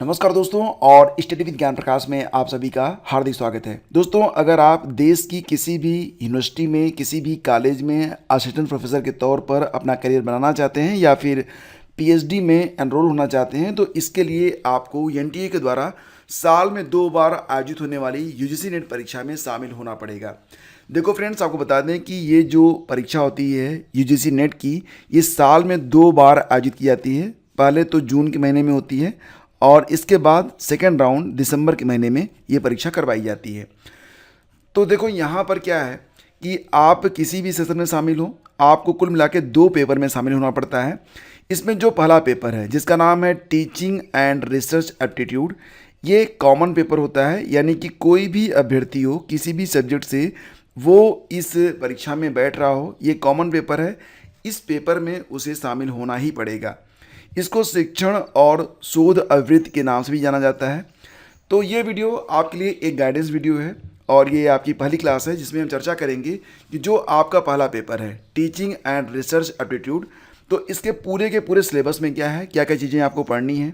नमस्कार दोस्तों और स्टडी विद ज्ञान प्रकाश में आप सभी का हार्दिक स्वागत है। दोस्तों, अगर आप देश की किसी भी यूनिवर्सिटी में किसी भी कॉलेज में असिस्टेंट प्रोफेसर के तौर पर अपना करियर बनाना चाहते हैं या फिर पीएचडी में एनरोल होना चाहते हैं तो इसके लिए आपको एनटीए के द्वारा साल में 2 बार आयोजित होने वाली यूजीसी नेट परीक्षा में शामिल होना पड़ेगा। देखो फ्रेंड्स, आपको बता दें कि ये जो परीक्षा होती है यूजीसी नेट की, ये साल में 2 बार आयोजित की जाती है। पहले तो जून के महीने में होती है और इसके बाद सेकेंड राउंड दिसंबर के महीने में ये परीक्षा करवाई जाती है। तो देखो यहाँ पर क्या है कि आप किसी भी सेशन में शामिल हो, आपको कुल मिला के 2 पेपर में शामिल होना पड़ता है। इसमें जो पहला पेपर है जिसका नाम है टीचिंग एंड रिसर्च एप्टीट्यूड, ये कॉमन पेपर होता है, यानी कि कोई भी अभ्यर्थी हो किसी भी सब्जेक्ट से वो इस परीक्षा में बैठ रहा हो, ये कॉमन पेपर है। इस पेपर में उसे शामिल होना ही पड़ेगा। इसको शिक्षण और शोध आवृत्ति के नाम से भी जाना जाता है। तो ये वीडियो आपके लिए एक गाइडेंस वीडियो है और ये आपकी पहली क्लास है जिसमें हम चर्चा करेंगे कि जो आपका पहला पेपर है टीचिंग एंड रिसर्च एप्टीट्यूड, तो इसके पूरे के पूरे सिलेबस में क्या है, क्या क्या चीज़ें आपको पढ़नी है,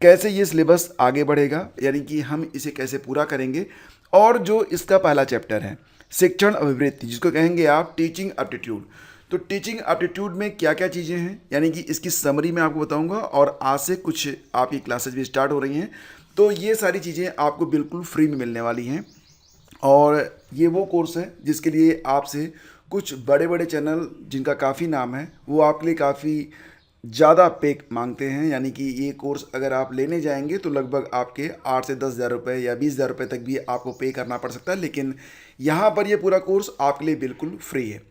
कैसे ये सिलेबस आगे बढ़ेगा, यानी कि हम इसे कैसे पूरा करेंगे। और जो इसका पहला चैप्टर है शिक्षण अभिवृत्ति, जिसको कहेंगे आप टीचिंग एप्टीट्यूड, तो टीचिंग एप्टीट्यूड में क्या क्या चीज़ें हैं, यानी कि इसकी समरी मैं आपको बताऊंगा। और आज से कुछ आपकी क्लासेस भी स्टार्ट हो रही हैं, तो ये सारी चीज़ें आपको बिल्कुल फ्री में मिलने वाली हैं। और ये वो कोर्स है जिसके लिए आपसे कुछ बड़े बड़े चैनल जिनका काफ़ी नाम है वो आपके लिए काफ़ी ज़्यादा पे मांगते हैं, यानी कि ये कोर्स अगर आप लेने जाएंगे तो लगभग आपके 8 से 10 हज़ार रुपये या 20 हज़ार रुपये तक भी आपको पे करना पड़ सकता है, लेकिन यहाँ पर ये पूरा कोर्स आपके लिए बिल्कुल फ्री है।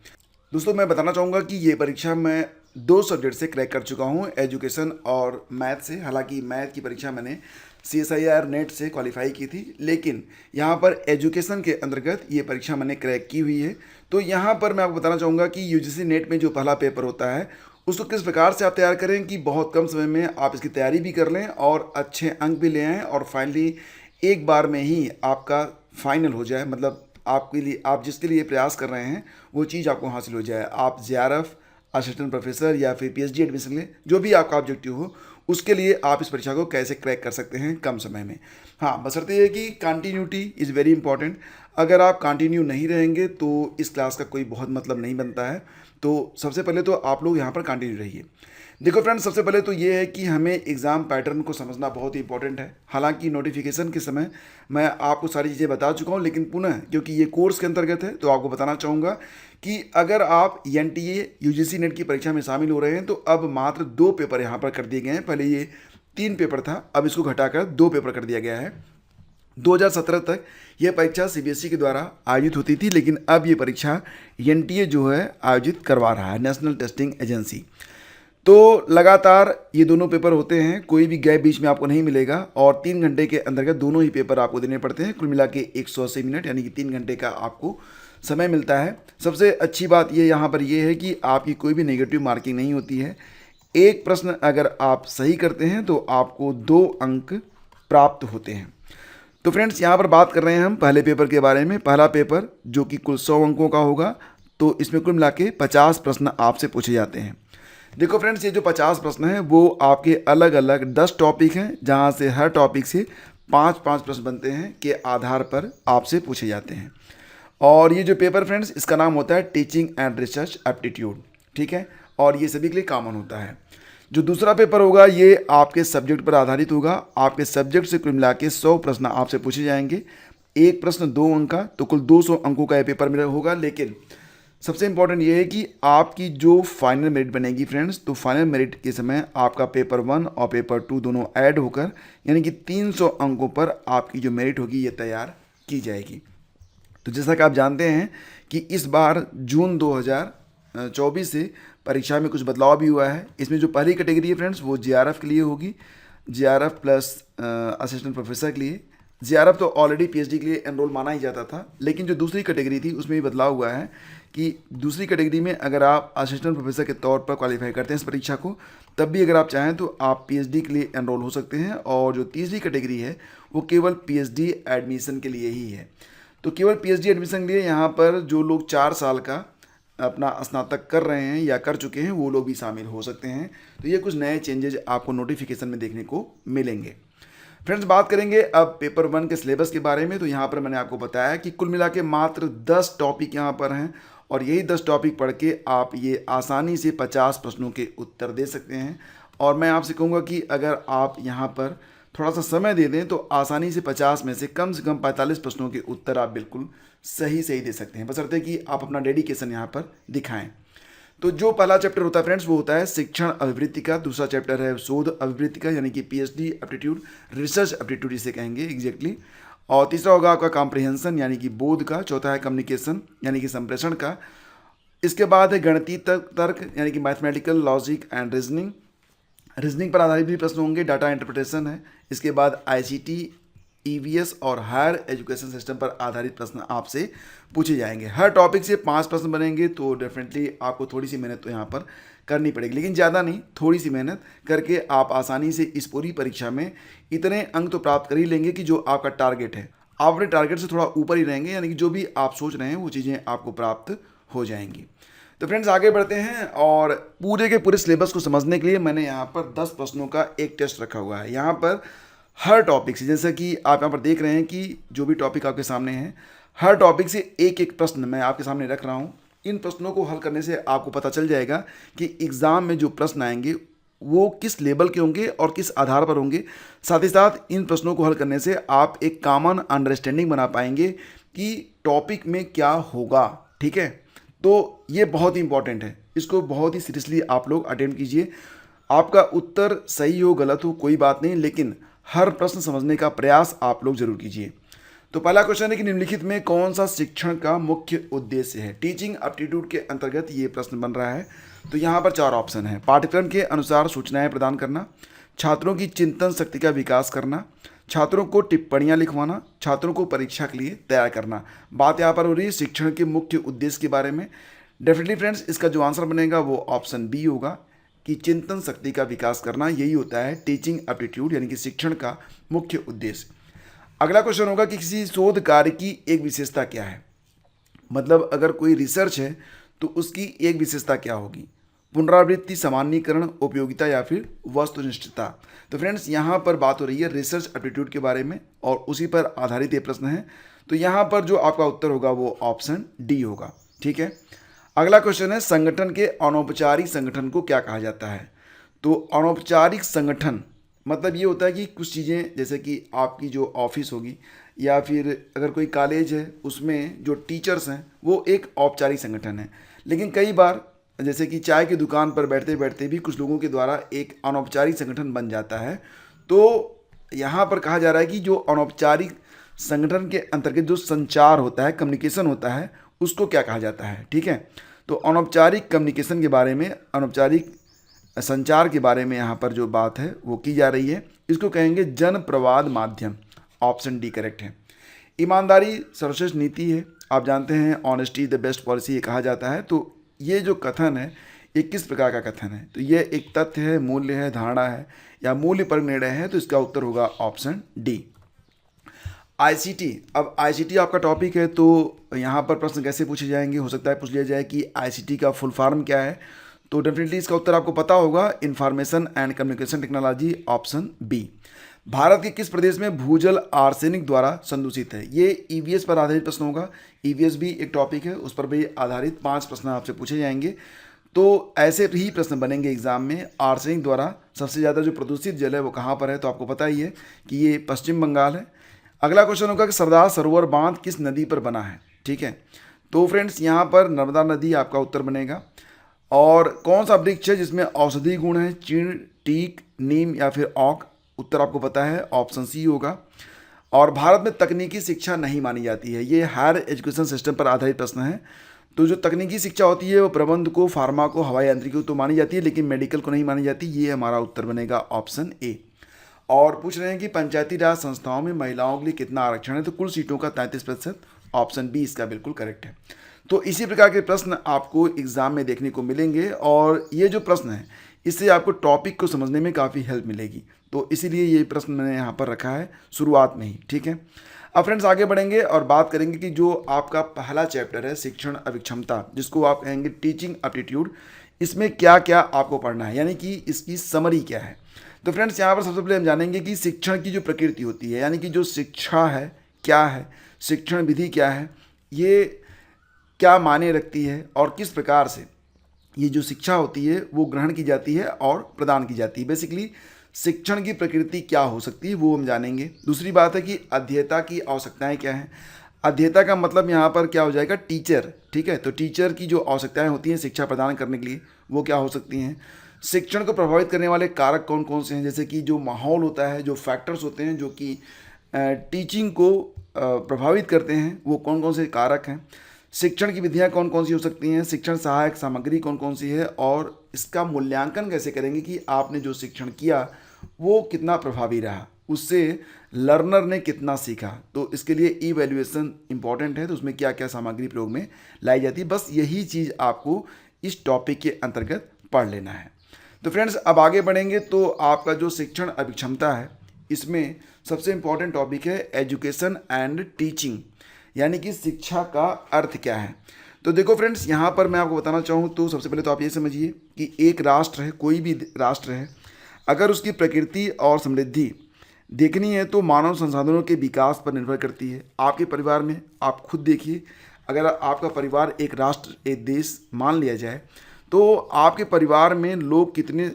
दोस्तों, मैं बताना चाहूँगा कि ये परीक्षा मैं 2 सब्जेक्ट से क्रैक कर चुका हूँ, एजुकेशन और मैथ से। हालांकि मैथ की परीक्षा मैंने CSIR नेट से क्वालिफाई की थी, लेकिन यहाँ पर एजुकेशन के अंतर्गत ये परीक्षा मैंने क्रैक की हुई है। तो यहाँ पर मैं आपको बताना चाहूँगा कि यूजीसी नेट में जो पहला पेपर होता है उसको किस प्रकार से आप तैयार करें कि बहुत कम समय में आप इसकी तैयारी भी कर लें और अच्छे अंक भी ले आएँ और फाइनली एक बार में ही आपका फाइनल हो जाए। मतलब आपके लिए, आप जिसके लिए प्रयास कर रहे हैं वो चीज़ आपको हासिल हो जाए। आप JRF, असिस्टेंट प्रोफेसर या फिर PhD एडमिशन लें, जो भी आपका ऑब्जेक्टिव हो, उसके लिए आप इस परीक्षा को कैसे क्रैक कर सकते हैं कम समय में। हाँ, बशर्ते ये कि कंटिन्यूटी इज़ वेरी इंपॉर्टेंट। अगर आप कंटिन्यू नहीं रहेंगे तो इस क्लास का कोई बहुत मतलब नहीं बनता है। तो सबसे पहले तो आप लोग यहाँ पर कंटिन्यू रहिए। देखो फ्रेंड्स, सबसे पहले तो ये है कि हमें एग्ज़ाम पैटर्न को समझना बहुत ही इंपॉर्टेंट है। हालांकि नोटिफिकेशन के समय मैं आपको सारी चीज़ें बता चुका हूँ, लेकिन पुनः क्योंकि ये कोर्स के अंतर्गत है तो आपको बताना चाहूँगा कि अगर आप NTA UGC नेट की परीक्षा में शामिल हो रहे हैं तो अब मात्र 2 पेपर यहाँ पर कर दिए गए हैं। पहले ये 3 पेपर था, अब इसको घटाकर 2 पेपर कर दिया गया है। 2017 तक यह परीक्षा CBSE के द्वारा आयोजित होती थी, लेकिन अब ये परीक्षा NTA जो है आयोजित करवा रहा है, नेशनल टेस्टिंग एजेंसी। तो लगातार ये दोनों पेपर होते हैं, कोई भी गैप बीच में आपको नहीं मिलेगा और 3 घंटे के अंतर्गत दोनों ही पेपर आपको देने पड़ते हैं। कुल मिला के 180 मिनट, यानी कि 3 घंटे का आपको समय मिलता है। सबसे अच्छी बात ये यहाँ पर ये है कि आपकी कोई भी नेगेटिव मार्किंग नहीं होती है। एक प्रश्न अगर आप सही करते हैं तो आपको 2 अंक प्राप्त होते हैं। तो फ्रेंड्स, यहाँ पर बात कर रहे हैं हम पहले पेपर के बारे में। पहला पेपर जो कि कुल 100 अंकों का होगा, तो इसमें कुल मिला के 50 प्रश्न आपसे पूछे जाते हैं। देखो फ्रेंड्स, ये जो 50 प्रश्न हैं वो आपके अलग अलग 10 टॉपिक हैं, जहाँ से हर टॉपिक से 5-5 प्रश्न बनते हैं के आधार पर आपसे पूछे जाते हैं। और ये जो पेपर फ्रेंड्स, इसका नाम होता है टीचिंग एंड रिसर्च एप्टीट्यूड, ठीक है, और ये सभी के लिए कॉमन होता है। जो दूसरा पेपर होगा ये आपके सब्जेक्ट पर आधारित होगा। आपके सब्जेक्ट से कुल मिला के 100 प्रश्न आपसे पूछे जाएंगे। एक प्रश्न 2 अंक का, तो कुल 200 अंकों का ये पेपर मेरा होगा। लेकिन सबसे इंपॉर्टेंट ये है कि आपकी जो फाइनल मेरिट बनेगी फ्रेंड्स, तो फाइनल मेरिट के समय आपका पेपर 1 और पेपर 2 दोनों ऐड होकर, यानी कि 300 अंकों पर आपकी जो मेरिट होगी ये तैयार की जाएगी। तो जैसा कि आप जानते हैं कि इस बार जून 2024 से परीक्षा में कुछ बदलाव भी हुआ है। इसमें जो पहली कैटेगरी है फ्रेंड्स वो JRF के लिए होगी, JRF प्लस असिस्टेंट प्रोफेसर के लिए। JRF तो ऑलरेडी PhD के लिए एनरोल माना ही जाता था, लेकिन जो दूसरी कैटेगरी थी उसमें भी बदलाव हुआ है कि दूसरी कैटेगरी में अगर आप असिस्टेंट प्रोफेसर के तौर पर क्वालिफाई करते हैं इस परीक्षा को, तब भी अगर आप चाहें तो आप PhD के लिए एनरोल हो सकते हैं। और जो तीसरी कैटेगरी है वो केवल PhD एडमिशन के लिए ही है। तो केवल PhD एडमिशन के लिए यहाँ पर जो लोग 4 साल का अपना स्नातक कर रहे हैं या कर चुके हैं वो लोग भी शामिल हो सकते हैं। तो ये कुछ नए चेंजेज आपको नोटिफिकेशन में देखने को मिलेंगे। फ्रेंड्स, बात करेंगे अब पेपर 1 के सिलेबस के बारे में। तो यहाँ पर मैंने आपको बताया कि कुल मिला के मात्र 10 टॉपिक यहाँ पर हैं और यही 10 टॉपिक पढ़ के आप ये आसानी से 50 प्रश्नों के उत्तर दे सकते हैं। और मैं आपसे कहूँगा कि अगर आप यहाँ पर थोड़ा सा समय दे दें तो आसानी से 50 में से कम 45 प्रश्नों के उत्तर आप बिल्कुल सही दे सकते हैं, बशर्ते कि आप अपना डेडिकेशन यहाँ पर दिखाएं। तो जो पहला चैप्टर होता है फ्रेंड्स वो होता है शिक्षण अभिवृत्ति का, दूसरा चैप्टर है शोध अभिवृत्ति का यानी कि पीएचडी एप्टीट्यूड, रिसर्च एप्टीट्यूड इसे कहेंगे एग्जैक्टली, और तीसरा होगा आपका कॉम्प्रिहेंशन यानी कि बोध का, चौथा है कम्युनिकेशन यानी कि संप्रेषण का, इसके बाद है गणितीय तर्क यानी कि मैथमेटिकल लॉजिक एंड रीजनिंग पर आधारित भी प्रश्न होंगे, डाटा इंटरप्रिटेशन है, इसके बाद आईसीटी, ईवीएस और हायर एजुकेशन सिस्टम पर आधारित प्रश्न आपसे पूछे जाएंगे। हर टॉपिक से 5 प्रश्न बनेंगे, तो डेफिनेटली आपको थोड़ी सी मेहनत तो यहाँ पर करनी पड़ेगी, लेकिन ज़्यादा नहीं, थोड़ी सी मेहनत करके आप आसानी से इस पूरी परीक्षा में इतने अंक तो प्राप्त कर ही लेंगे कि जो आपका टारगेट है, आप अपने टारगेट से थोड़ा ऊपर ही रहेंगे, यानी कि जो भी आप सोच रहे हैं वो चीज़ें आपको प्राप्त हो जाएंगी। तो फ्रेंड्स, आगे बढ़ते हैं और पूरे के पूरे सिलेबस को समझने के लिए मैंने यहाँ पर 10 प्रश्नों का एक टेस्ट रखा हुआ है। यहाँ पर हर टॉपिक से, जैसा कि आप यहाँ पर देख रहे हैं कि जो भी टॉपिक आपके सामने हैं, हर टॉपिक से एक एक प्रश्न मैं आपके सामने रख रहा हूँ। इन प्रश्नों को हल करने से आपको पता चल जाएगा कि एग्ज़ाम में जो प्रश्न आएंगे वो किस लेवल के होंगे और किस आधार पर होंगे। साथ ही साथ इन प्रश्नों को हल करने से आप एक कॉमन अंडरस्टैंडिंग बना पाएंगे कि टॉपिक में क्या होगा। ठीक है, तो ये बहुत ही इंपॉर्टेंट है, इसको बहुत ही सीरियसली आप लोग अटेम्प्ट कीजिए। आपका उत्तर सही हो गलत हो कोई बात नहीं, लेकिन हर प्रश्न समझने का प्रयास आप लोग जरूर कीजिए। तो पहला क्वेश्चन है कि निम्नलिखित में कौन सा शिक्षण का मुख्य उद्देश्य है। टीचिंग एप्टीट्यूड के अंतर्गत ये प्रश्न बन रहा है। तो यहाँ पर 4 ऑप्शन है। पाठ्यक्रम के अनुसार सूचनाएं प्रदान करना, छात्रों की चिंतन शक्ति का विकास करना, छात्रों को टिप्पणियाँ लिखवाना, छात्रों को परीक्षा के लिए तैयार करना। बात यहाँ पर हो रही है शिक्षण के मुख्य उद्देश्य के बारे में। डेफिनेटली फ्रेंड्स, इसका जो आंसर बनेगा वो ऑप्शन बी होगा कि चिंतन शक्ति का विकास करना, यही होता है टीचिंग एप्टीट्यूड यानी कि शिक्षण का मुख्य उद्देश्य। अगला क्वेश्चन होगा कि किसी शोध कार्य की एक विशेषता क्या है। मतलब अगर कोई रिसर्च है तो उसकी एक विशेषता क्या होगी। पुनरावृत्ति, सामान्यीकरण, उपयोगिता या फिर वस्तुनिष्ठता। तो फ्रेंड्स, यहाँ पर बात हो रही है रिसर्च एप्टीट्यूड के बारे में और उसी पर आधारित ये प्रश्न है। तो यहाँ पर जो आपका उत्तर होगा वो ऑप्शन डी होगा। ठीक है, अगला क्वेश्चन है संगठन के अनौपचारिक संगठन को क्या कहा जाता है। तो अनौपचारिक संगठन मतलब ये होता है कि कुछ चीज़ें, जैसे कि आपकी जो ऑफिस होगी या फिर अगर कोई कॉलेज है उसमें जो टीचर्स हैं वो एक औपचारिक संगठन है, लेकिन कई बार जैसे कि चाय की दुकान पर बैठते बैठते भी कुछ लोगों के द्वारा एक अनौपचारिक संगठन बन जाता है। तो यहाँ पर कहा जा रहा है कि जो अनौपचारिक संगठन के अंतर्गत जो संचार होता है, कम्युनिकेशन होता है, उसको क्या कहा जाता है। ठीक है, तो अनौपचारिक कम्युनिकेशन के बारे में, अनौपचारिक संचार के बारे में यहाँ पर जो बात है वो की जा रही है। इसको कहेंगे जन प्रवाद माध्यम। ऑप्शन डी करेक्ट है। ईमानदारी सर्वश्रेष्ठ नीति है, आप जानते हैं honesty is the best policy ये कहा जाता है। तो ये जो कथन है ये किस प्रकार का कथन है। तो ये एक तथ्य है, मूल्य है, धारणा है या मूल्य पर निर्णय है। तो इसका उत्तर होगा ऑप्शन डी। आईसीटी, अब आईसीटी आपका टॉपिक है तो यहाँ पर प्रश्न कैसे पूछे जाएंगे, हो सकता है पूछ लिया जाए कि आईसीटी का फुल फॉर्म क्या है। तो डेफिनेटली इसका उत्तर आपको पता होगा, information and communication technology, option B. Bharat के किस प्रदेश में भूजल आर्सेनिक द्वारा संदूषित है। ये ईवीएस पर आधारित प्रश्न होगा। ईवीएस भी एक टॉपिक है, उस पर भी आधारित 5 प्रश्न आपसे पूछे जाएंगे। तो ऐसे ही प्रश्न बनेंगे एग्जाम में। आर्सेनिक द्वारा सबसे ज़्यादा जो प्रदूषित जल है वो कहाँ पर है, तो आपको पता ही है कि ये पश्चिम बंगाल है। अगला क्वेश्चन होगा कि सरदार सरोवर बांध किस नदी पर बना है। ठीक है, तो फ्रेंड्स यहाँ पर नर्मदा नदी आपका उत्तर बनेगा। और कौन सा वृक्ष है जिसमें औषधि गुण है, चीड़, टीक, नीम या फिर ऑक। उत्तर आपको पता है, ऑप्शन सी होगा। और भारत में तकनीकी शिक्षा नहीं मानी जाती है। ये हायर एजुकेशन सिस्टम पर आधारित प्रश्न है। तो जो तकनीकी शिक्षा होती है वो प्रबंध को, फार्मा को, हवाई यांत्रिकी को तो मानी जाती है, लेकिन मेडिकल को नहीं मानी जाती। ये हमारा उत्तर बनेगा ऑप्शन ए। और पूछ रहे हैं कि पंचायती राज संस्थाओं में महिलाओं के लिए कितना आरक्षण है। तो कुल सीटों का 33%, ऑप्शन बी इसका बिल्कुल करेक्ट है। तो इसी प्रकार के प्रश्न आपको एग्जाम में देखने को मिलेंगे और ये जो प्रश्न है इससे आपको टॉपिक को समझने में काफ़ी हेल्प मिलेगी। तो इसीलिए ये प्रश्न मैंने यहाँ पर रखा है शुरुआत में ही। ठीक है, अब फ्रेंड्स आगे बढ़ेंगे और बात करेंगे कि जो आपका पहला चैप्टर है शिक्षण अभिक्षमता, जिसको आप कहेंगे टीचिंग एप्टीट्यूड, इसमें क्या क्या आपको पढ़ना है, यानी कि इसकी समरी क्या है। तो फ्रेंड्स यहाँ पर सबसे पहले हम जानेंगे कि शिक्षण की जो प्रकृति होती है, यानी कि जो शिक्षा है क्या है, शिक्षण विधि क्या है, ये क्या मायने रखती है और किस प्रकार से ये जो शिक्षा होती है वो ग्रहण की जाती है और प्रदान की जाती है। बेसिकली शिक्षण की प्रकृति क्या हो सकती है वो हम जानेंगे। दूसरी बात है कि अध्येता की आवश्यकताएं क्या हैं। अध्येता का मतलब यहाँ पर क्या हो जाएगा, टीचर। ठीक है, तो टीचर की जो आवश्यकताएं होती हैं शिक्षा प्रदान करने के लिए वो क्या हो सकती हैं। शिक्षण को प्रभावित करने वाले कारक कौन कौन से हैं, जैसे कि जो माहौल होता है, जो फैक्टर्स होते हैं जो कि टीचिंग को प्रभावित करते हैं, वो कौन कौन से कारक हैं। शिक्षण की विधियाँ कौन कौन सी हो सकती हैं, शिक्षण सहायक सामग्री कौन कौन सी है, और इसका मूल्यांकन कैसे करेंगे कि आपने जो शिक्षण किया वो कितना प्रभावी रहा, उससे लर्नर ने कितना सीखा। तो इसके लिए इवैल्यूएशन इंपॉर्टेंट है, तो उसमें क्या क्या सामग्री प्रयोग में लाई जाती है, बस यही चीज़ आपको इस टॉपिक के अंतर्गत पढ़ लेना है। तो फ्रेंड्स अब आगे बढ़ेंगे तो आपका जो शिक्षण अभिक्षमता है इसमें सबसे इम्पॉर्टेंट टॉपिक है एजुकेशन एंड टीचिंग, यानी कि शिक्षा का अर्थ क्या है। तो देखो फ्रेंड्स, यहाँ पर मैं आपको बताना चाहूँ तो सबसे पहले तो आप ये समझिए कि एक राष्ट्र है, कोई भी राष्ट्र है, अगर उसकी प्रकृति और समृद्धि देखनी है तो मानव संसाधनों के विकास पर निर्भर करती है। आपके परिवार में आप खुद देखिए, अगर आपका परिवार एक राष्ट्र, एक देश मान लिया जाए, तो आपके परिवार में लोग कितने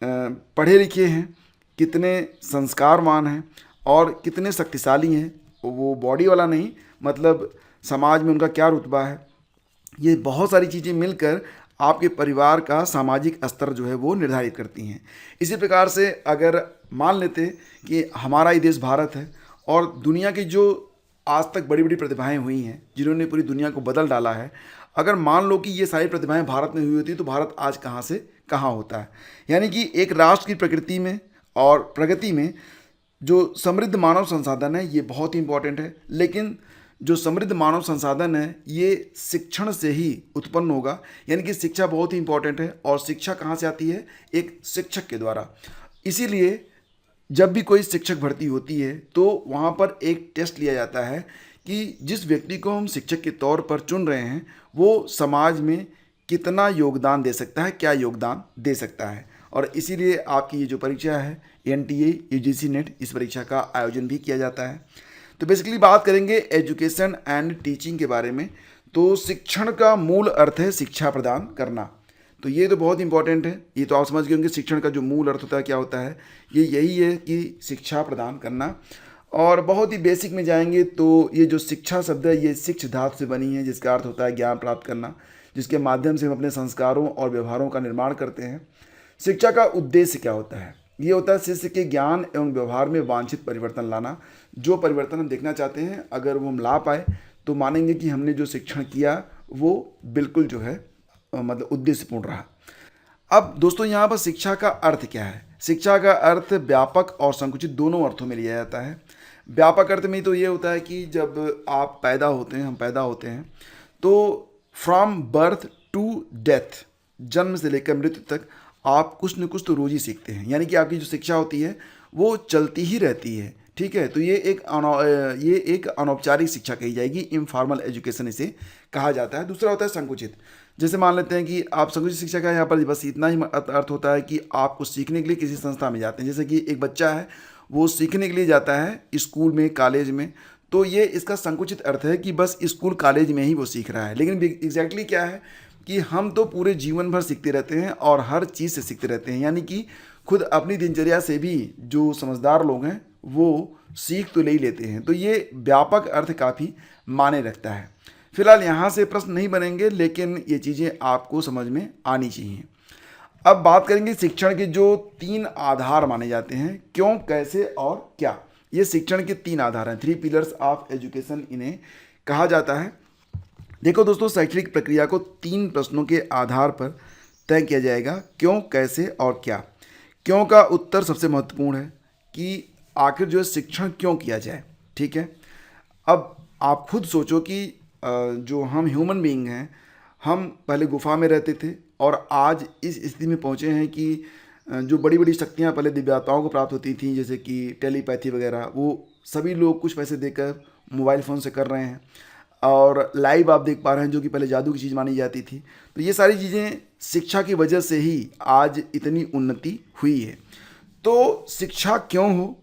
पढ़े लिखे हैं, कितने संस्कारवान हैं और कितने शक्तिशाली हैं, वो बॉडी वाला नहीं, मतलब समाज में उनका क्या रुतबा है, ये बहुत सारी चीज़ें मिलकर आपके परिवार का सामाजिक स्तर जो है वो निर्धारित करती हैं। इसी प्रकार से अगर मान लेते कि हमारा ही देश भारत है और दुनिया की जो आज तक बड़ी बड़ी प्रतिभाएं हुई हैं जिन्होंने पूरी दुनिया को बदल डाला है, अगर मान लो कि ये सारी प्रतिभाएं भारत में हुई होती तो भारत आज कहाँ से कहाँ होता है। यानी कि एक राष्ट्र की प्रकृति में और प्रगति में जो समृद्ध मानव संसाधन है ये बहुत ही इंपॉर्टेंट है, लेकिन जो समृद्ध मानव संसाधन है ये शिक्षण से ही उत्पन्न होगा। यानी कि शिक्षा बहुत ही इंपॉर्टेंट है और शिक्षा कहाँ से आती है, एक शिक्षक के द्वारा। इसीलिए जब भी कोई शिक्षक भर्ती होती है तो वहाँ पर एक टेस्ट लिया जाता है कि जिस व्यक्ति को हम शिक्षक के तौर पर चुन रहे हैं वो समाज में कितना योगदान दे सकता है, क्या योगदान दे सकता है। और इसीलिए आपकी ये जो परीक्षा है NTA UGC नेट, इस परीक्षा का आयोजन भी किया जाता है। तो बेसिकली बात करेंगे एजुकेशन एंड टीचिंग के बारे में। तो शिक्षण का मूल अर्थ है शिक्षा प्रदान करना, तो ये तो बहुत इंपॉर्टेंट है। ये तो आप समझ गए होंगे शिक्षण का जो मूल अर्थ होता है क्या होता है, ये यही है कि शिक्षा प्रदान करना। और बहुत ही बेसिक में जाएंगे तो ये जो शिक्षा शब्द है ये शिक्ष धातु से बनी है, जिसका अर्थ होता है ज्ञान प्राप्त करना, जिसके माध्यम से हम अपने संस्कारों और व्यवहारों का निर्माण करते हैं। शिक्षा का उद्देश्य क्या होता है, ये होता है शिष्य के ज्ञान एवं व्यवहार में वांछित परिवर्तन लाना। जो परिवर्तन हम देखना चाहते हैं अगर वो हम ला पाए तो मानेंगे कि हमने जो शिक्षण किया वो बिल्कुल जो है मतलब उद्देश्यपूर्ण रहा। अब दोस्तों यहाँ पर शिक्षा का अर्थ क्या है। शिक्षा का अर्थ व्यापक और संकुचित दोनों अर्थों में लिया जाता है। व्यापक अर्थ में तो ये होता है कि जब आप पैदा होते हैं, हम पैदा होते हैं, तो फ्रॉम बर्थ टू डेथ, जन्म से लेकर मृत्यु तक आप कुछ न कुछ तो रोज़ ही सीखते हैं। यानी कि आपकी जो शिक्षा होती है वो चलती ही रहती है। ठीक है, तो ये एक अनौपचारिक शिक्षा कही जाएगी, इनफॉर्मल एजुकेशन इसे कहा जाता है। दूसरा होता है संकुचित। जैसे मान लेते हैं कि आप संकुचित शिक्षा का यहाँ पर बस इतना ही अर्थ होता है कि आपको सीखने के लिए किसी संस्था में जाते हैं। जैसे कि एक बच्चा है वो सीखने के लिए जाता है स्कूल में, कॉलेज में, तो ये इसका संकुचित अर्थ है कि बस स्कूल कॉलेज में ही वो सीख रहा है। लेकिन एग्जैक्टली क्या है कि हम तो पूरे जीवन भर सीखते रहते हैं और हर चीज़ से सीखते रहते हैं। यानी कि खुद अपनी दिनचर्या से भी जो समझदार लोग हैं वो सीख तो ले ही लेते हैं। तो ये व्यापक अर्थ काफ़ी मायने रखता है। फिलहाल यहाँ से प्रश्न नहीं बनेंगे, लेकिन ये चीज़ें आपको समझ में आनी चाहिए। अब बात करेंगे शिक्षण के जो 3 आधार माने जाते हैं, क्यों, कैसे और क्या। ये शिक्षण के 3 आधार हैं, 3 पिलर्स ऑफ एजुकेशन इन्हें कहा जाता है। देखो दोस्तों, शैक्षणिक प्रक्रिया को 3 प्रश्नों के आधार पर तय किया जाएगा, क्यों, कैसे और क्या। क्यों का उत्तर सबसे महत्वपूर्ण है कि आखिर जो है शिक्षण क्यों किया जाए। ठीक है, अब आप खुद सोचो कि जो हम ह्यूमन बीइंग हैं, हम पहले गुफा में रहते थे और आज इस स्थिति में पहुँचे हैं कि जो बड़ी बड़ी शक्तियाँ पहले दिव्याताओं को प्राप्त होती थी, जैसे कि टेलीपैथी वगैरह, वो सभी लोग कुछ पैसे देकर मोबाइल फ़ोन से कर रहे हैं। और लाइव आप देख पा रहे हैं, जो कि पहले जादू की चीज़ मानी जाती थी। तो ये सारी चीज़ें शिक्षा की वजह से ही आज इतनी उन्नति हुई है। तो शिक्षा क्यों हो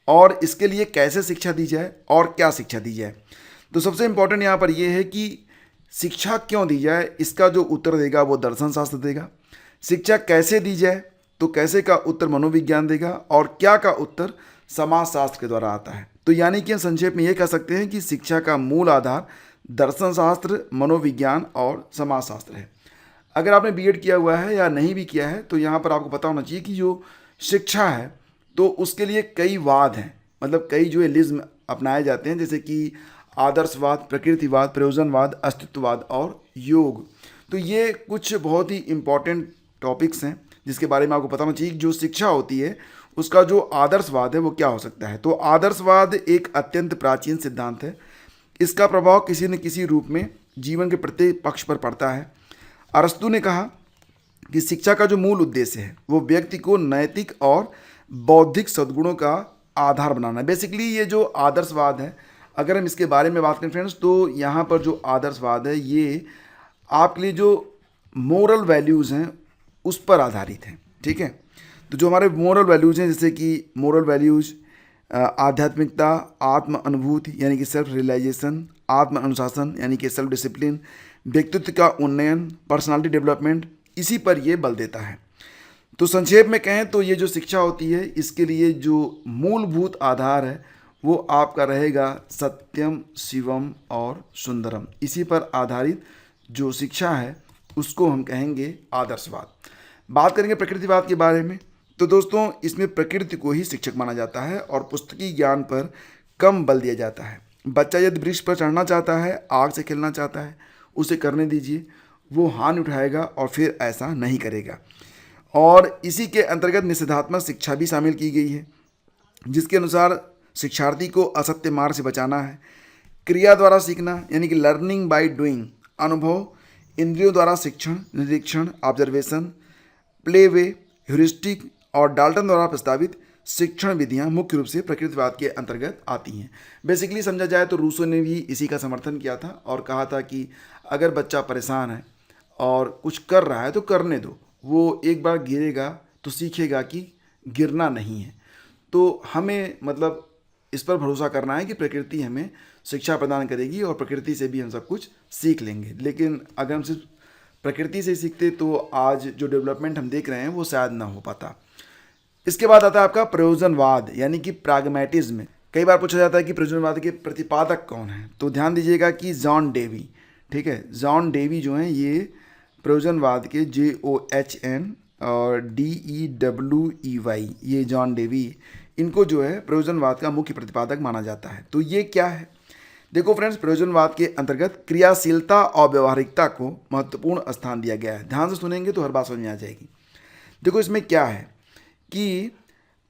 और इसके लिए कैसे शिक्षा दी जाए और क्या शिक्षा दी जाए। तो सबसे इम्पोर्टेंट यहाँ पर यह है कि शिक्षा क्यों दी जाए, इसका जो उत्तर देगा वो दर्शन शास्त्र देगा। शिक्षा कैसे दी जाए, तो कैसे का उत्तर मनोविज्ञान देगा, और क्या का उत्तर समाजशास्त्र के द्वारा आता है। तो यानी कि हम संक्षेप में ये कह सकते हैं कि शिक्षा का मूल आधार दर्शन शास्त्र, मनोविज्ञान और समाजशास्त्र है। अगर आपने बीएड किया हुआ है या नहीं भी किया है तो यहाँ पर आपको पता होना चाहिए कि जो शिक्षा है तो उसके लिए कई वाद हैं, मतलब कई जो एलिज्म अपनाए जाते हैं, जैसे कि आदर्शवाद, प्रकृतिवाद, प्रयोजनवाद, अस्तित्ववाद और योग। तो ये कुछ बहुत ही इम्पॉर्टेंट टॉपिक्स हैं जिसके बारे में आपको पता होना चाहिए। जो शिक्षा होती है उसका जो आदर्शवाद है वो क्या हो सकता है। तो आदर्शवाद एक अत्यंत प्राचीन सिद्धांत है। इसका प्रभाव किसी न किसी रूप में जीवन के प्रत्येक पक्ष पर पड़ता है। अरस्तु ने कहा कि शिक्षा का जो मूल उद्देश्य है वो व्यक्ति को नैतिक और बौद्धिक सद्गुणों का आधार बनाना है। बेसिकली ये जो आदर्शवाद है, अगर हम इसके बारे में बात करें फ्रेंड्स, तो यहाँ पर जो आदर्शवाद है ये आपके लिए जो मोरल वैल्यूज़ हैं उस पर आधारित है। ठीक है, तो जो हमारे मोरल वैल्यूज़ हैं, जैसे कि मोरल वैल्यूज़ आध्यात्मिकता, आत्म अनुभूति यानी कि सेल्फ रियलाइजेशन, आत्म अनुशासन यानी कि सेल्फ डिसिप्लिन, व्यक्तित्व का उन्नयन, पर्सनालिटी डेवलपमेंट, इसी पर ये बल देता है। तो संक्षेप में कहें तो ये जो शिक्षा होती है इसके लिए जो मूलभूत आधार है वो आपका रहेगा सत्यम, शिवम और सुंदरम। इसी पर आधारित जो शिक्षा है उसको हम कहेंगे आदर्शवाद। बात करेंगे प्रकृतिवाद के बारे में, तो दोस्तों इसमें प्रकृति को ही शिक्षक माना जाता है और पुस्तकीय ज्ञान पर कम बल दिया जाता है। बच्चा यदि वृक्ष पर चढ़ना चाहता है, आग से खेलना चाहता है, उसे करने दीजिए, वो हानि उठाएगा और फिर ऐसा नहीं करेगा। और इसी के अंतर्गत निषेधात्मक शिक्षा भी शामिल की गई है, जिसके अनुसार शिक्षार्थी को असत्य मार्ग से बचाना है। क्रिया द्वारा सीखना यानी कि लर्निंग बाय डूइंग, अनुभव, इंद्रियों द्वारा शिक्षण, निरीक्षण, ऑब्जर्वेशन, प्ले वे, ह्यूरिस्टिक और डाल्टन द्वारा प्रस्तावित शिक्षण विधियां मुख्य रूप से प्रकृतिवाद के अंतर्गत आती हैं। बेसिकली समझा जाए तो रूसो ने भी इसी का समर्थन किया था और कहा था कि अगर बच्चा परेशान है और कुछ कर रहा है तो करने दो, वो एक बार गिरेगा तो सीखेगा कि गिरना नहीं है। तो हमें मतलब इस पर भरोसा करना है कि प्रकृति हमें शिक्षा प्रदान करेगी और प्रकृति से भी हम सब कुछ सीख लेंगे। लेकिन अगर हम सिर्फ प्रकृति से सीखते तो आज जो डेवलपमेंट हम देख रहे हैं वो शायद ना हो पाता। इसके बाद आता है आपका प्रयोजनवाद यानी कि प्राग्मेटिज्म। कई बार पूछा जाता है कि प्रयोजनवाद के प्रतिपादक कौन है, तो ध्यान दीजिएगा कि जॉन डेवी। ठीक है, जॉन डेवी जो हैं ये प्रयोजनवाद के JOHN और DEWEY, ये जॉन डेवी, इनको जो है प्रयोजनवाद का मुख्य प्रतिपादक माना जाता है। तो ये क्या है, देखो फ्रेंड्स, प्रयोजनवाद के अंतर्गत क्रियाशीलता और व्यवहारिकता को महत्वपूर्ण स्थान दिया गया है। ध्यान से सुनेंगे तो हर बात समझ में आ जाएगी। देखो इसमें क्या है कि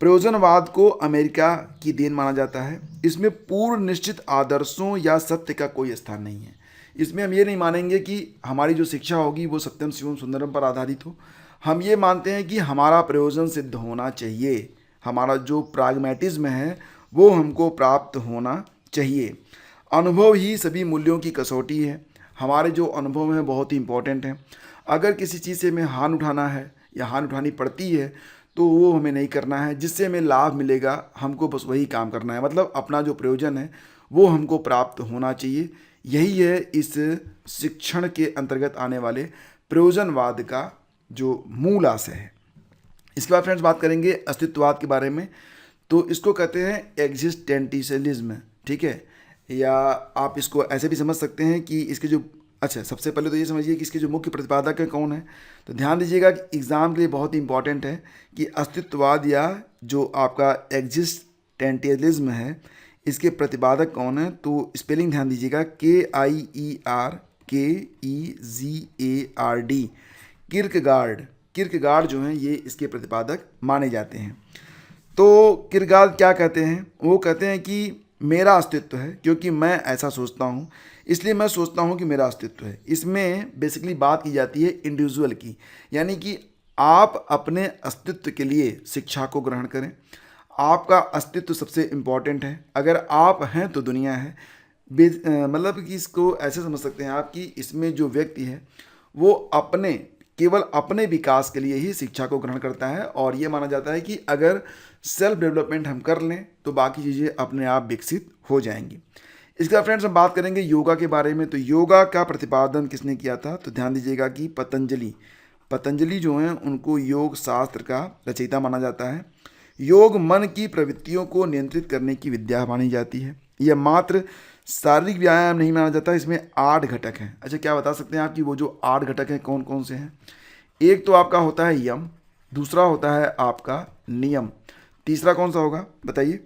प्रयोजनवाद को अमेरिका की देन माना जाता है। इसमें पूर्व निश्चित आदर्शों या सत्य का कोई स्थान नहीं है। इसमें हम ये नहीं मानेंगे कि हमारी जो शिक्षा होगी वो सत्यम, शिवम, सुंदरम पर आधारित हो। हम ये मानते हैं कि हमारा प्रयोजन सिद्ध होना चाहिए, हमारा जो प्राग्मेटिज्म है वो हमको प्राप्त होना चाहिए। अनुभव ही सभी मूल्यों की कसौटी है। हमारे जो अनुभव हैं बहुत ही इंपॉर्टेंट हैं। अगर किसी चीज़ से हमें हानि उठाना है या हानि उठानी पड़ती है तो वो हमें नहीं करना है। जिससे हमें लाभ मिलेगा हमको बस वही काम करना है, मतलब अपना जो प्रयोजन है वो हमको प्राप्त होना चाहिए। यही है इस शिक्षण के अंतर्गत आने वाले प्रयोजनवाद का जो मूल आशय है। इसके बाद फ्रेंड्स बात करेंगे अस्तित्ववाद के बारे में। तो इसको कहते हैं एग्जिस्टेंटियलिज्म। ठीक है, या आप इसको ऐसे भी समझ सकते हैं कि इसके जो, अच्छा सबसे पहले तो ये समझिए कि इसके जो मुख्य प्रतिपादक है कौन है। तो ध्यान दीजिएगा कि एग्ज़ाम के लिए बहुत ही इंपॉर्टेंट है कि अस्तित्ववाद या जो आपका एग्जिस्टेंटियलिज्म है इसके प्रतिपादक कौन है। तो स्पेलिंग ध्यान दीजिएगा, KIERKEGARD, किर्कगार्ड। किर्कगार्ड जो हैं ये इसके प्रतिपादक माने जाते हैं। तो किर्कगार्ड क्या कहते हैं, वो कहते हैं कि मेरा अस्तित्व है क्योंकि मैं ऐसा सोचता हूँ, इसलिए मैं सोचता हूँ कि मेरा अस्तित्व है। इसमें बेसिकली बात की जाती है इंडिविजुअल की, यानी कि आप अपने अस्तित्व के लिए शिक्षा को ग्रहण करें। आपका अस्तित्व सबसे इम्पॉर्टेंट है। अगर आप हैं तो दुनिया है। मतलब कि इसको ऐसे समझ सकते हैं आप कि इसमें जो व्यक्ति है वो अपने केवल अपने विकास के लिए ही शिक्षा को ग्रहण करता है और ये माना जाता है कि अगर सेल्फ डेवलपमेंट हम कर लें तो बाकी चीज़ें अपने आप विकसित हो जाएंगी। इसके बाद फ्रेंड्स हम बात करेंगे योगा के बारे में। तो योगा का प्रतिपादन किसने किया था? तो ध्यान दीजिएगा कि पतंजलि जो हैं उनको योग शास्त्र का रचयिता माना जाता है। योग मन की प्रवृत्तियों को नियंत्रित करने की विद्या मानी जाती है। यह मात्र शारीरिक व्यायाम नहीं माना जाता, इसमें 8 घटक हैं। अच्छा, क्या बता सकते हैं आप कि वो जो 8 घटक हैं कौन कौन से हैं? एक तो आपका होता है यम, दूसरा होता है आपका नियम, तीसरा कौन सा होगा बताइए?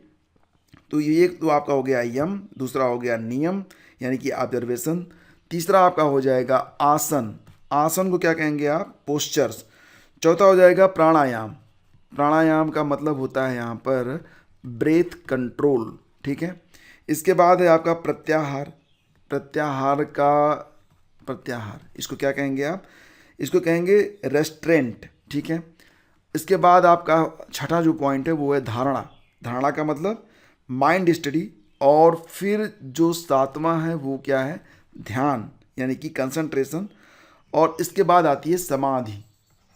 तो ये एक तो आपका हो गया यम, दूसरा हो गया नियम यानी कि ऑब्जर्वेशन, तीसरा आपका हो जाएगा आसन, आसन को क्या कहेंगे आप? पोस्चर्स। चौथा हो जाएगा प्राणायाम, प्राणायाम का मतलब होता है यहाँ पर ब्रेथ कंट्रोल, ठीक है। इसके बाद है आपका प्रत्याहार, प्रत्याहार इसको क्या कहेंगे आप? इसको कहेंगे रेस्ट्रेंट, ठीक है। इसके बाद आपका छठा जो पॉइंट है वो है धारणा, धारणा का मतलब माइंड स्टडी। और फिर जो सातवां है वो क्या है? ध्यान यानी कि कंसंट्रेशन। और इसके बाद आती है समाधि,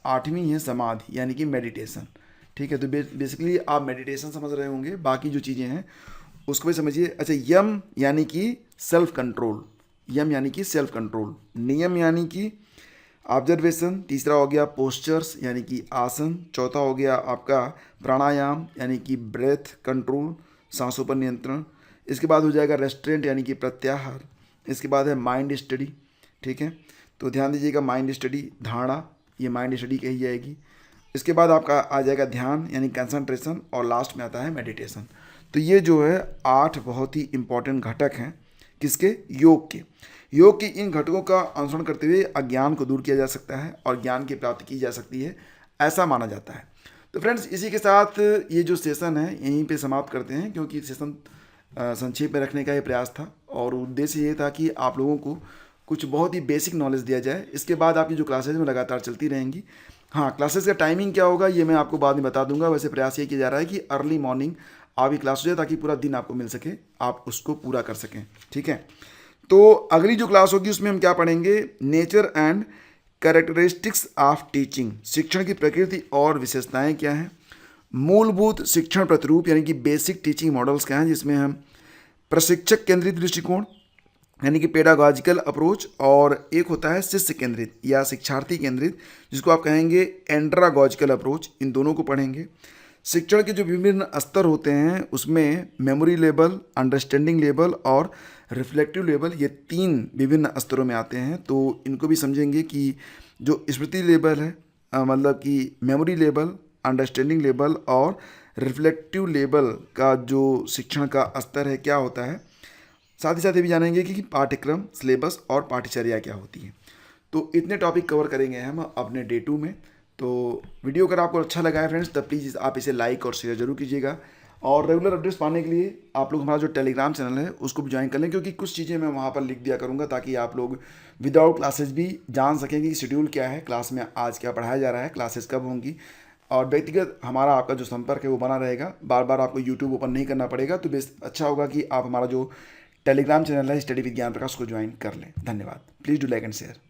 आठवीं है समाधि यानी कि मेडिटेशन, ठीक है। तो बेसिकली आप मेडिटेशन समझ रहे होंगे, बाकी जो चीज़ें हैं उसको भी समझिए। अच्छा, यम यानी कि सेल्फ कंट्रोल, यम यानी कि सेल्फ कंट्रोल, नियम यानी कि ऑब्जर्वेशन, तीसरा हो गया पोस्चर्स यानी कि आसन, चौथा हो गया आपका प्राणायाम यानी कि ब्रेथ कंट्रोल, सांसों पर नियंत्रण। इसके बाद हो जाएगा रेस्ट्रेंट यानी कि प्रत्याहार। इसके बाद है माइंड स्टडी, ठीक है। तो ध्यान दीजिएगा माइंड स्टडी, धारणा ये माइंड स्टडी कही जाएगी। इसके बाद आपका आ जाएगा ध्यान यानी कंसंट्रेशन, और लास्ट में आता है मेडिटेशन। तो ये जो है 8 बहुत ही इंपॉर्टेंट घटक हैं किसके? योग के। योग के इन घटकों का अनुसरण करते हुए अज्ञान को दूर किया जा सकता है और ज्ञान की प्राप्ति की जा सकती है, ऐसा माना जाता है। तो फ्रेंड्स इसी के साथ ये जो सेशन है यहीं पे समाप्त करते हैं, क्योंकि सेशन संक्षेप में रखने का ये प्रयास था और उद्देश्य ये था कि आप लोगों को कुछ बहुत ही बेसिक नॉलेज दिया जाए। इसके बाद आपकी जो क्लासेज में लगातार चलती रहेंगी। हाँ, क्लासेस का टाइमिंग क्या होगा ये मैं आपको बाद में बता दूंगा। वैसे प्रयास ये किया जा रहा है कि अर्ली मॉर्निंग आपकी क्लास हो जाए ताकि पूरा दिन आपको मिल सके, आप उसको पूरा कर सकें, ठीक है। तो अगली जो क्लास होगी उसमें हम क्या पढ़ेंगे? Nature and characteristics of teaching, शिक्षण की प्रकृति और विशेषताएं क्या हैं। मूलभूत शिक्षण प्रतिरूप यानी कि बेसिक टीचिंग मॉडल्स क्या हैं, जिसमें हम प्रशिक्षक केंद्रित दृष्टिकोण यानी कि पेडागॉजिकल अप्रोच, और एक होता है शिष्य केंद्रित या शिक्षार्थी केंद्रित जिसको आप कहेंगे एंड्रागॉजिकल अप्रोच, इन दोनों को पढ़ेंगे। शिक्षण के जो विभिन्न स्तर होते हैं उसमें मेमोरी लेवल, अंडरस्टैंडिंग लेवल और रिफ्लेक्टिव लेवल, ये 3 विभिन्न स्तरों में आते हैं। तो इनको भी समझेंगे कि जो स्मृति लेवल है मतलब कि मेमोरी लेवल, अंडरस्टैंडिंग लेवल और रिफ्लेक्टिव लेवल का जो शिक्षण का स्तर है क्या होता है। साथ ही साथ ये भी जानेंगे कि पाठ्यक्रम, सिलेबस और पाठ्यचर्या क्या होती है। तो इतने टॉपिक कवर करेंगे हम अपने डे 2 में। तो वीडियो अगर आपको अच्छा लगा है फ्रेंड्स तो प्लीज़ आप इसे लाइक और शेयर जरूर कीजिएगा। और रेगुलर अपडेट्स पाने के लिए आप लोग हमारा जो टेलीग्राम चैनल है उसको भी ज्वाइन कर लें, क्योंकि कुछ चीज़ें मैं वहाँ पर लिख दिया करूँगा ताकि आप लोग विदाउट क्लासेस भी जान सकें कि शेड्यूल क्या है, क्लास में आज क्या पढ़ाया जा रहा है, क्लासेस कब होंगी। और व्यक्तिगत हमारा आपका जो संपर्क है वो बना रहेगा, बार बार आपको यूट्यूब ओपन नहीं करना पड़ेगा। तो बेस्ट अच्छा होगा कि आप हमारा जो टेलीग्राम चैनल है स्टडी विद ज्ञान प्रकाश को ज्वाइन कर लें। धन्यवाद। Please do like and share.